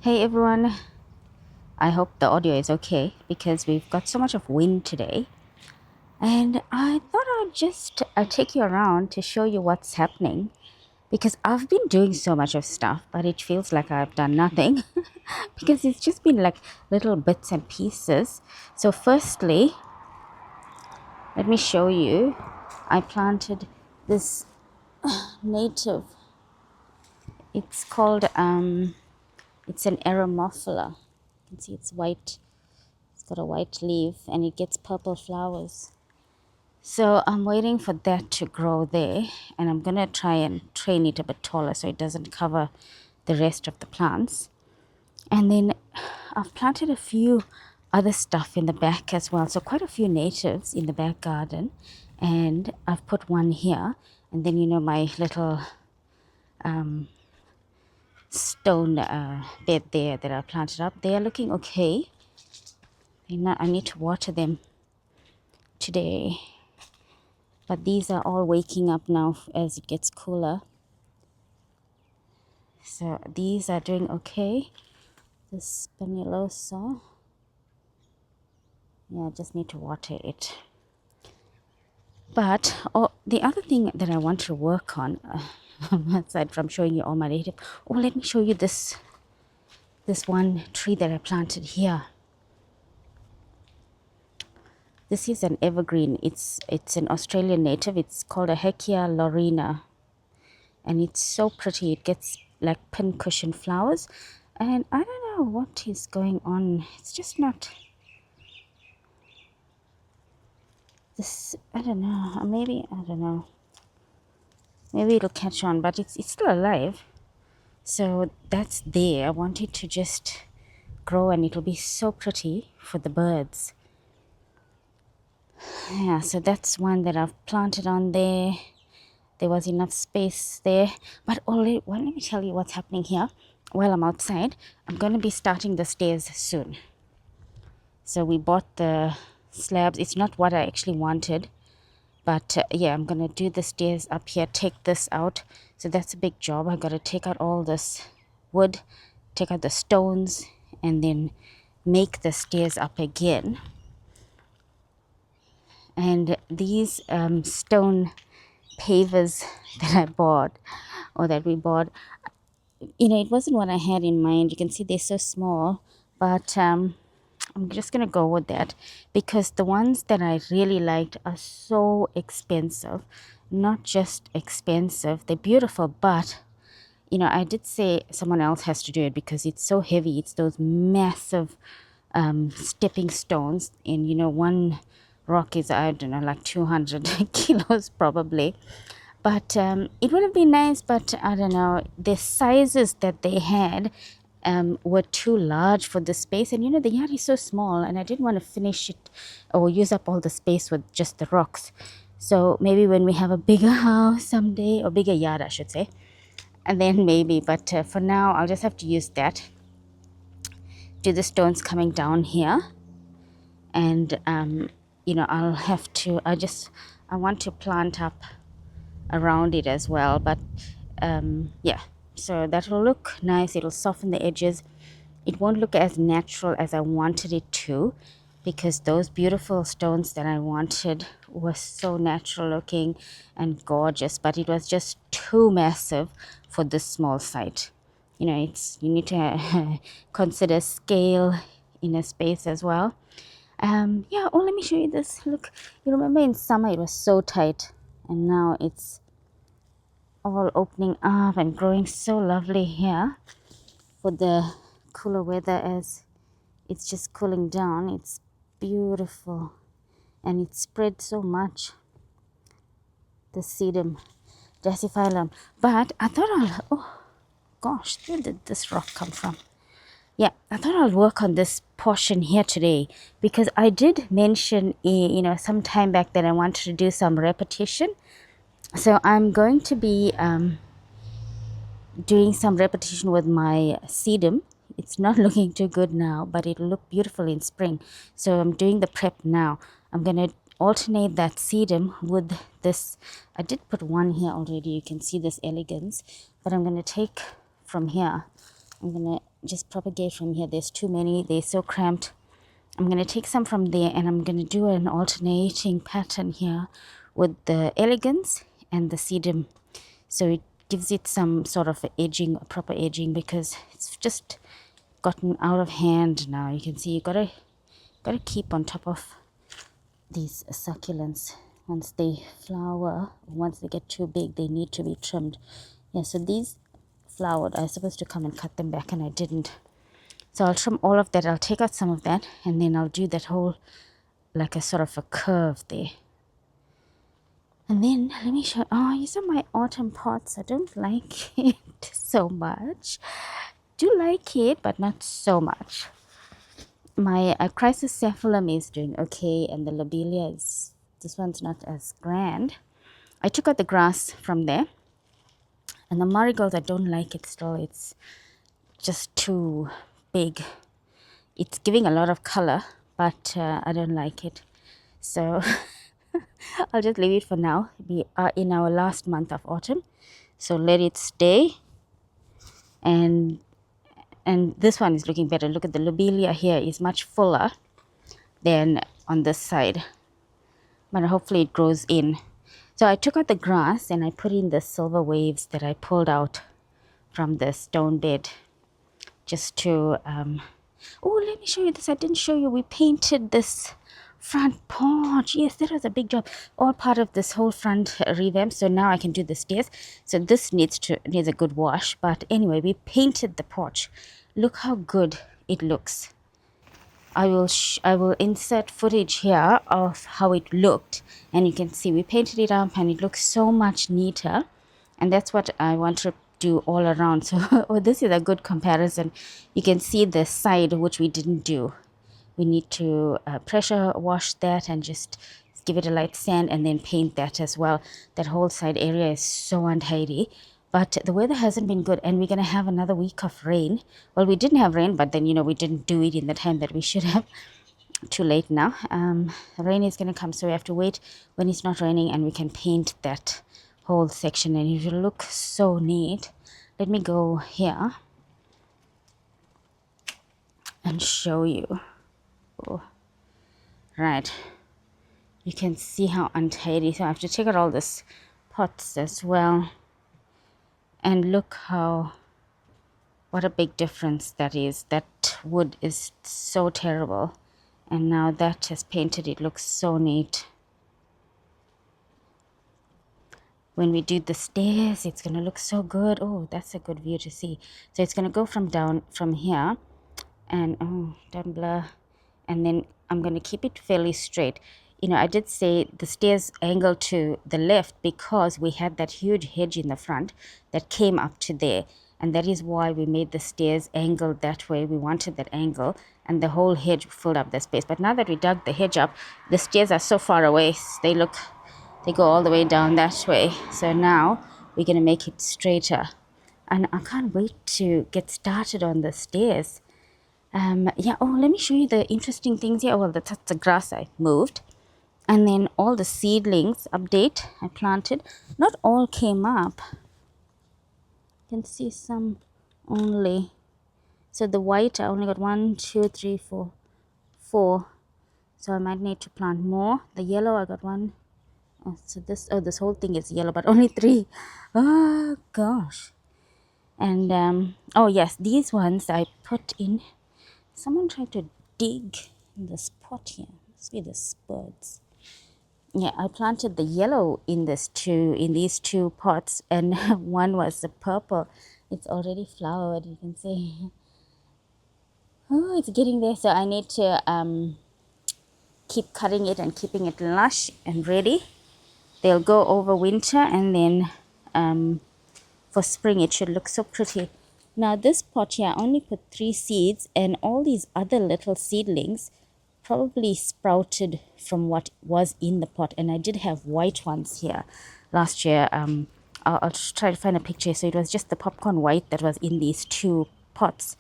Hey everyone, I hope the audio is okay because we've got so much of wind today. And I thought I'd just take you around to show you what's happening because I've been doing so much of stuff, but it feels like I've done nothing because it's just been like little bits and pieces. So, firstly, let me show you. I planted this native, it's called, it's an aromophila. You can see it's white. It's got a white leaf and it gets purple flowers. So I'm waiting for that to grow there, and I'm gonna try and train it a bit taller so it doesn't cover the rest of the plants. And then I've planted a few other stuff in the back as well. So quite a few natives in the back garden, and I've put one here. And then my little stone bed there that I planted up. They are looking okay. I need to water them today. But these are all waking up now as it gets cooler. So these are doing okay. This Spinulosa, yeah, I just need to water it. But the other thing that I want to work on, aside from showing you all my native, let me show you this one tree that I planted here. This is an evergreen. It's an Australian native. It's called a Hekia lorina, and it's so pretty. It gets like pincushion flowers, and I don't know what is going on. It's just not this. I don't know. Maybe I don't know. Maybe it'll catch on, but it's still alive. So that's there. I want it to just grow, and it'll be so pretty for the birds. Yeah, so that's one that I've planted on there. There was enough space there. But already, well, let me tell you what's happening here. While I'm outside, I'm going to be starting the stairs soon. So we bought the slabs. It's not what I actually wanted. But yeah, I'm going to do the stairs up here, take this out. So that's a big job. I got to take out all this wood, take out the stones, and then make the stairs up again. And these stone pavers that I bought, or that we bought, it wasn't what I had in mind. You can see they're so small, but I'm just gonna go with that because the ones that I really liked are so expensive. Not just expensive, they're beautiful, but I did say someone else has to do it because it's so heavy. It's those massive stepping stones, and one rock is, I don't know, like 200 kilos probably. But it would have been nice, but I don't know, the sizes that they had were too large for the space. And the yard is so small, and I didn't want to finish it or use up all the space with just the rocks. So maybe when we have a bigger house someday, or bigger yard I should say, and then maybe, but for now I'll just have to use that. Do the stones coming down here, and I'll have to, I want to plant up around it as well, but yeah, so that will look nice. It'll soften the edges. It won't look as natural as I wanted it to, because those beautiful stones that I wanted were so natural looking and gorgeous, but it was just too massive for this small site. You need to consider scale in a space as well. Yeah, let me show you this. Look, you remember in summer it was so tight, and now it's all opening up and growing so lovely here for the cooler weather. As it's just cooling down, it's beautiful, and it spread so much, the sedum dasyphilum. But I thought oh gosh, where did this rock come from? Yeah, I thought I'll work on this portion here today, because I did mention some time back that I wanted to do some repetition. So I'm going to be doing some repetition with my sedum. It's not looking too good now, but it'll look beautiful in spring. So I'm doing the prep now. I'm going to alternate that sedum with this. I did put one here already. You can see this elegance, but I'm going to take from here I'm gonna just propagate from here. There's too many, they're so cramped. I'm gonna take some from there and I'm gonna do an alternating pattern here with the elegance and the sedum, so it gives it some sort of edging, proper edging, because it's just gotten out of hand now. You can see you gotta keep on top of these succulents. Once they flower, once they get too big, they need to be trimmed. Yeah, so these flowered. I was supposed to come and cut them back and I didn't. So I'll trim all of that. I'll take out some of that and then I'll do that whole, like a sort of a curve there. And then let me show. Oh, you saw my autumn pots. I don't like it so much. Do like it, but not so much. My chrysocephalum is doing okay, and the lobelia is, this one's not as grand. I took out the grass from there, and the marigolds, I don't like it still. It's just too big. It's giving a lot of color, but I don't like it. So I'll just leave it for now. We are in our last month of autumn, so let it stay. And this one is looking better. Look at the lobelia here is much fuller than on this side, but hopefully it grows in. So I took out the grass and I put in the silver waves that I pulled out from the stone bed, just to oh, let me show you this. I didn't show you, we painted this front porch. Yes, that was a big job, all part of this whole front revamp. So now I can do the stairs. So this needs a good wash, but anyway, we painted the porch. Look how good it looks. I will insert footage here of how it looked, and you can see we painted it up and it looks so much neater, and that's what I want to do all around. So oh, this is a good comparison. You can see the side which we didn't do. We need to pressure wash that and just give it a light sand and then paint that as well. That whole side area is so untidy, but the weather hasn't been good and we're going to have another week of rain. Well, we didn't have rain, but then, you know, we didn't do it in the time that we should have. Too late now. Rain is going to come, so we have to wait when it's not raining and we can paint that whole section and it will look so neat. Let me go here and show you. Oh, right, you can see how untidy. So I have to take out all this pots as well, and look how, what a big difference that is. That wood is so terrible, and now that has painted, it looks so neat. When we do the stairs, it's gonna look so good. Oh, that's a good view to see. So it's gonna go from down from here, and oh, don't blur, and then I'm going to keep it fairly straight. You know, I did say the stairs angle to the left because we had that huge hedge in the front that came up to there, and that is why we made the stairs angled that way. We wanted that angle, and the whole hedge filled up the space. But now that we dug the hedge up, the stairs are so far away. They go all the way down that way. So now we're going to make it straighter, and I can't wait to get started on the stairs. Yeah, oh, let me show you the interesting things here. Well, that's the grass I moved, and then all the seedlings update I planted. Not all came up. You can see some only. So the white, I only got 1, 2, 3, 4, 4. So I might need to plant more. The yellow, I got 1. Oh, so this whole thing is yellow, but only 3. Oh gosh. And oh yes, these ones I put in. Someone tried to dig in this pot here. Must be the birds. Yeah, I planted the yellow in these two pots, and one was the purple. It's already flowered, you can see. Oh, it's getting there. So I need to keep cutting it and keeping it lush and ready. They'll go over winter, and then for spring it should look so pretty. Now this pot here, I only put 3 seeds, and all these other little seedlings probably sprouted from what was in the pot. And I did have white ones here last year. I'll try to find a picture. So it was just the popcorn white that was in these 2 pots,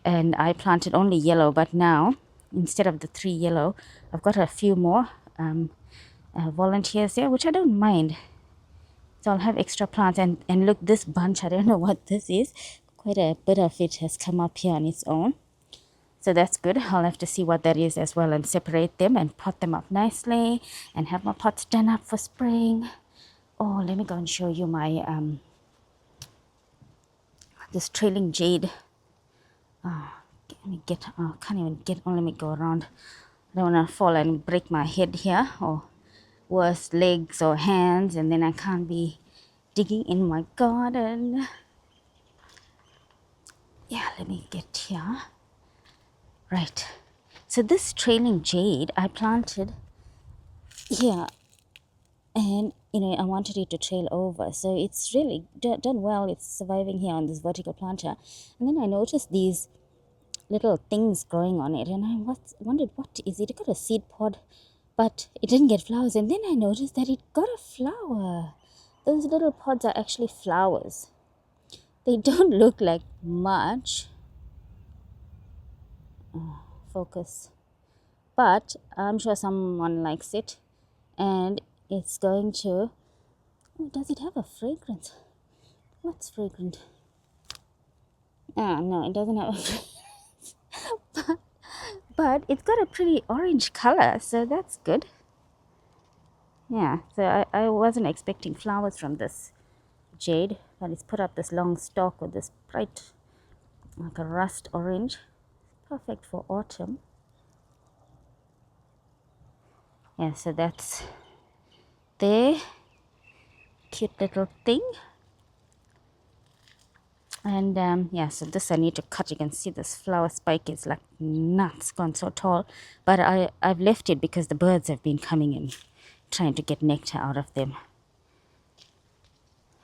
and I planted only yellow. But now, instead of the 3 yellow, I've got a few more volunteers there, which I don't mind. So I'll have extra plants. And look, this bunch, I don't know what this is. quite a bit of it has come up here on its own. So that's good. I'll have to see what that is as well and separate them and pot them up nicely and have my pots done up for spring. Oh, let me go and show you my this trailing jade. Let me get, can't even get on, let me go around. I don't want to fall and break my head here, or worse, legs or hands, and then I can't be digging in my garden. Yeah, let me get here. Right. So this trailing jade I planted here, and I wanted it to trail over, so it's really done well. It's surviving here on this vertical planter. And then I noticed these little things growing on it, and I wondered, what is it? It got a seed pod, but it didn't get flowers. And then I noticed that it got a flower. Those little pods are actually flowers. They don't look like much. Focus. But I'm sure someone likes it, and it's going to... Oh, does it have a fragrance? What's fragrant? No, it doesn't have a fragrance. But it's got a pretty orange color, so that's good. Yeah, so I wasn't expecting flowers from this jade, but it's put up this long stalk with this bright, like a rust orange. Perfect for autumn. Yeah, so that's there. Cute little thing. And yeah, so this I need to cut. You can see this flower spike is like nuts, gone so tall. But I've left it because the birds have been coming and trying to get nectar out of them.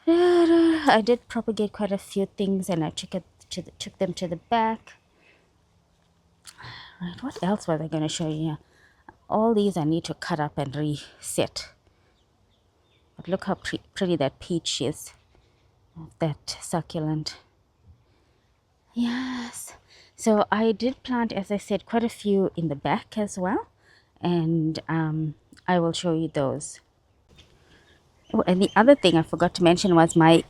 I did propagate quite a few things, and I took them to the back. Right, what else was I going to show you here? All these I need to cut up and reset. But look how pretty that peach is. That succulent. Yes. So I did plant, as I said, quite a few in the back as well. And I will show you those. Oh, and the other thing I forgot to mention was my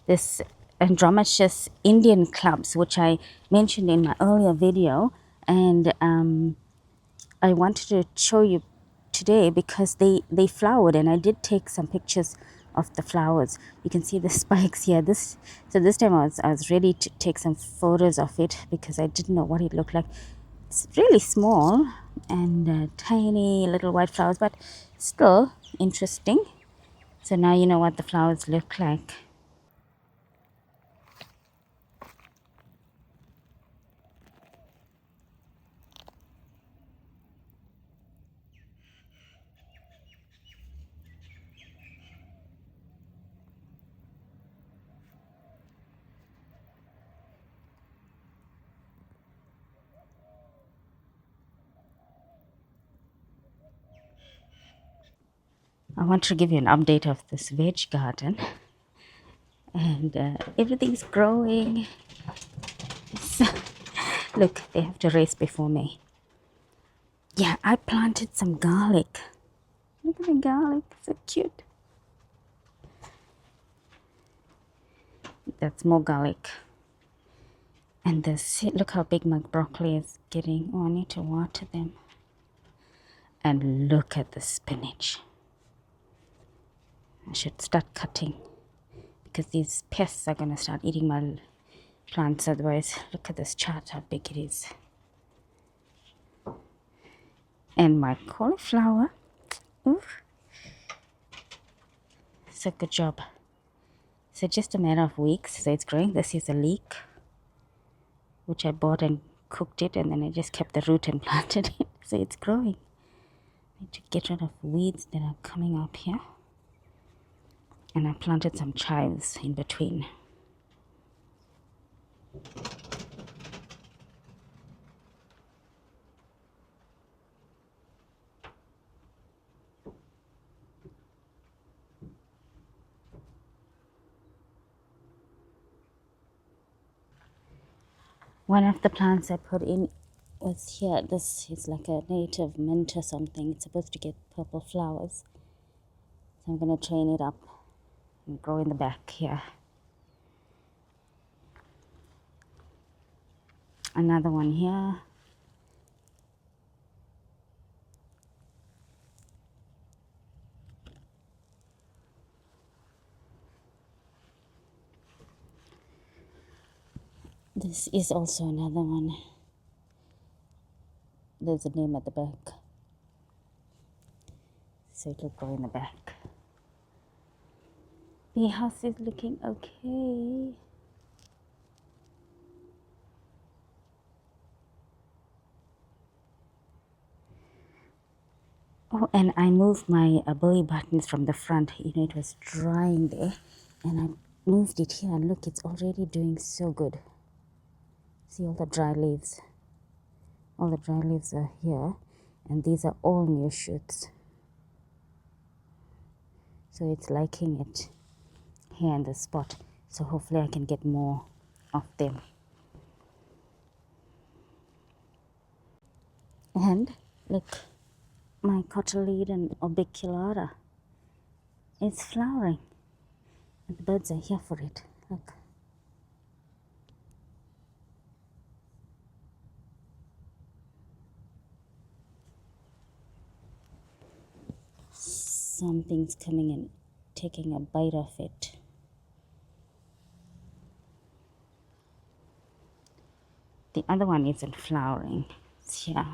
this Andromacheous Indian clubs, which I mentioned in my earlier video. And I wanted to show you today because they flowered, and I did take some pictures of the flowers. You can see the spikes here. So this time I was ready to take some photos of it because I didn't know what it looked like. It's really small and tiny little white flowers, but still interesting. So now you know what the flowers look like. I want to give you an update of this veg garden, and everything's growing. So, look, they have to race before me. Yeah, I planted some garlic. Look at the garlic, so cute. That's more garlic. And look how big my broccoli is getting. Oh, I need to water them. And look at the spinach. I should start cutting because these pests are going to start eating my plants otherwise. Look at this chart, how big it is. And my cauliflower. Oof. So good job. So just a matter of weeks, so it's growing. This is a leek, which I bought and cooked it, and then I just kept the root and planted it. So it's growing. I need to get rid of weeds that are coming up here. And I planted some chives in between. One of the plants I put in was here. This is like a native mint or something. It's supposed to get purple flowers. So I'm going to train it up and grow in the back here. Another one here. This is also another one. There's a name at the back, so it'll go in the back. The house is looking okay. Oh, and I moved my belly buttons from the front. You know, it was drying there, and I moved it here, and look, it's already doing so good. See all the dry leaves? All the dry leaves are here, and these are all new shoots. So it's liking it here in the spot. So hopefully I can get more of them. And look, my cotyledon orbiculata is flowering. And the birds are here for it. Look. Something's coming and taking a bite of it. The other one isn't flowering. It's here.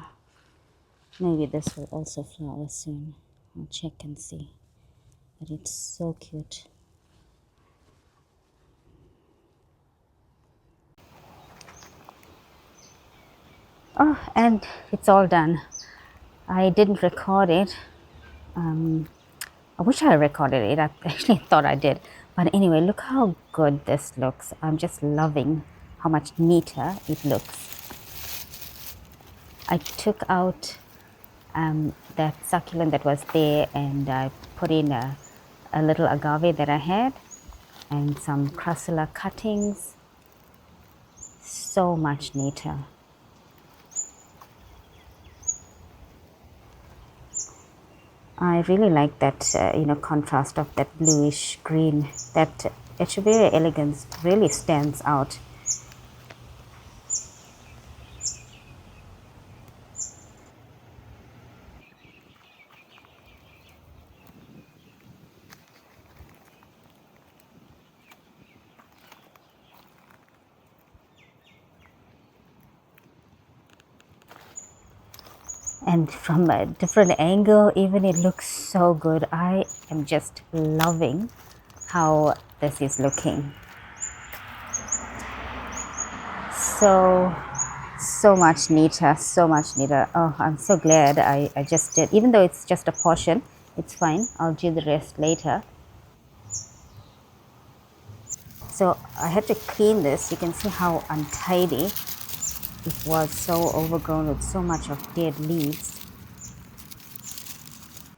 Maybe this will also flower soon. I'll check and see. But it's so cute. Oh, and it's all done. I didn't record it. I wish I recorded it. I actually thought I did. But anyway, look how good this looks. I'm just loving how much neater it looks. I took out that succulent that was there, and I put in a little agave that I had and some crassula cuttings. So much neater. I really like that contrast of that bluish green. That Echeveria elegans really stands out. And from a different angle, even it looks so good. I am just loving how this is looking. So much neater, so much neater. Oh, I'm so glad I just did. Even though it's just a portion, it's fine. I'll do the rest later. So I had to clean this. You can see how untidy it was, so overgrown with so much of dead leaves.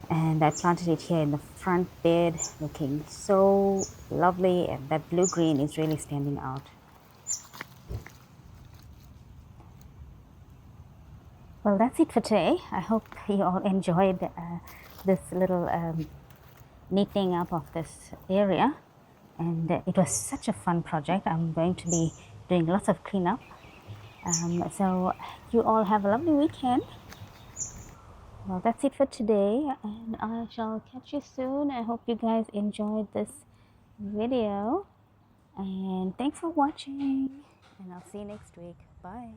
And I planted it here in the front bed, looking so lovely, and that blue-green is really standing out. Well, that's it for today. I hope you all enjoyed this little neatening up of this area, and it was such a fun project. I'm going to be doing lots of cleanup. So you all have a lovely weekend. Well, that's it for today, and I shall catch you soon. I hope you guys enjoyed this video, and thanks for watching, and I'll see you next week. Bye.